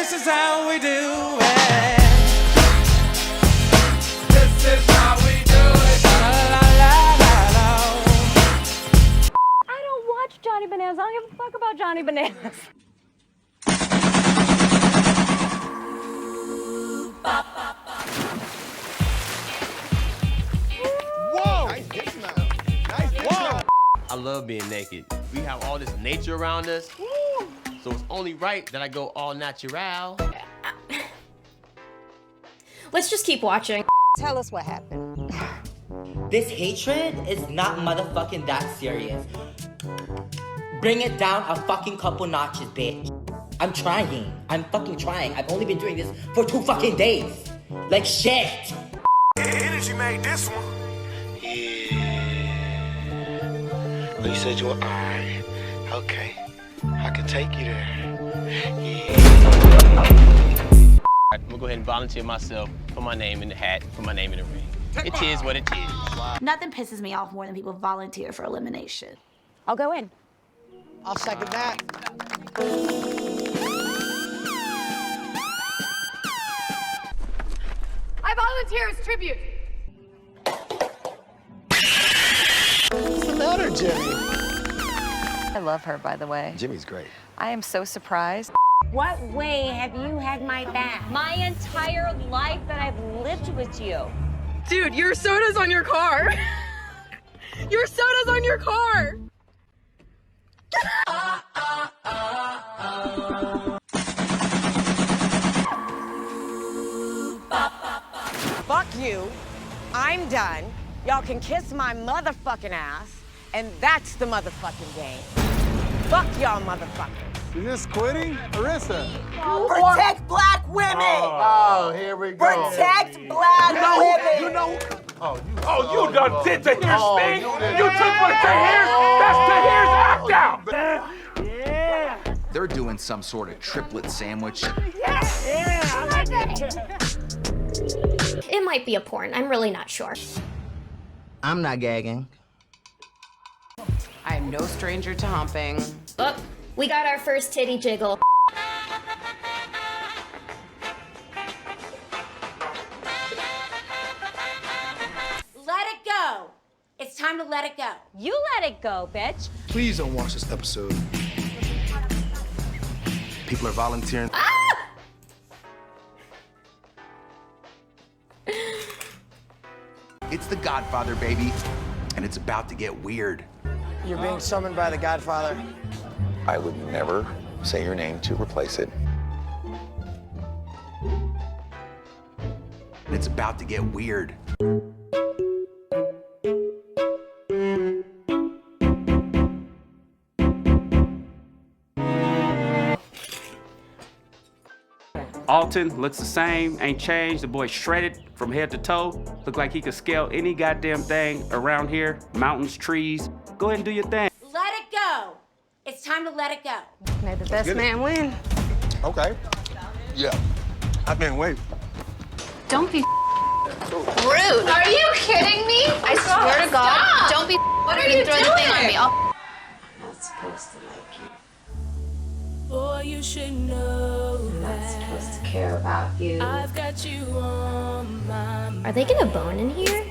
this is how we do it. This is how we do it. La, la, la, la, la. I don't watch Johnny Bananas. I don't give a fuck about Johnny Bananas. Whoa! Nice dismount. Nice dismount. I love being naked. We have all this nature around us, so it's only right that I go all natural. Let's just keep watching. Tell us what happened. This hatred is not motherfucking that serious. Bring it down a fucking couple notches, bitch. I'm trying. I'm fucking trying. I've only been doing this for 2 fucking days. Like shit. Energy made this one. Yeah. Oh, you said you were alright. Okay. I can take you there. Yeah. I'm gonna go ahead and volunteer myself, put my name in the hat, put my name in the ring. It is what it is. Nothing pisses me off more than people volunteer for elimination. I'll go in. I'll second that. I volunteer as tribute. What's the matter, Jimmy? I love her, by the way. Jimmy's great. I am so surprised. What way have you had my back? My entire life that I've lived with you. Dude, your soda's on your car. Your soda's on your car. Fuck you. I'm done. Y'all can kiss my motherfucking ass, and that's the motherfucking game. Fuck y'all motherfuckers. Is this quitting? Arissa? Protect black women! Oh, here we go. Protect black women! You know. You done did Tahir's thing. You took what Tahir's. That's Tahir's act out. They're doing some sort of triplet sandwich. It might be a porn. I'm really not sure. I'm not gagging. I am no stranger to humping. Oh, we got our first titty jiggle. Let it go. It's time to let it go. You let it go, bitch. Please don't watch this episode. People are volunteering. It's The Godfather, baby, and it's about to get weird. You're being summoned by the Godfather. I would never say your name to replace it. And it's about to get weird. Alton looks the same, ain't changed. The boy shredded from head to toe. Look like he could scale any goddamn thing around here. Mountains, trees. Go ahead and do your thing. Let it go. It's time to let it go. May the best man win. Okay. Yeah. I've been waiting. Don't be rude. Are you kidding me? I swear to God. Stop. Don't be what are you throw the thing on me. I'm not supposed to like you. Boy, you should know I'm not that supposed to care about you. I've got you on my mind. Are they gonna bone in here?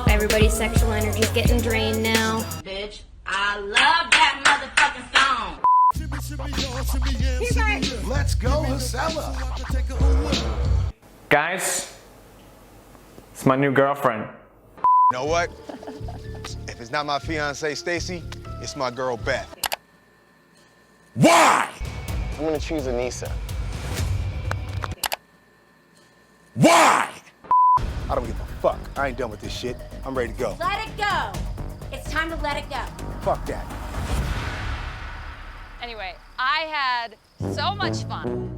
Everybody's sexual energy's getting drained now. Bitch, I love that motherfucking song. Let's go, Hasela. Guys, it's my new girlfriend. You know what? If it's not my fiance Stacy, it's my girl Beth. Why? I'm gonna choose Anissa. Why? I don't give a fuck. I ain't done with this shit. I'm ready to go. Let it go. It's time to let it go. Fuck that. Anyway, I had so much fun.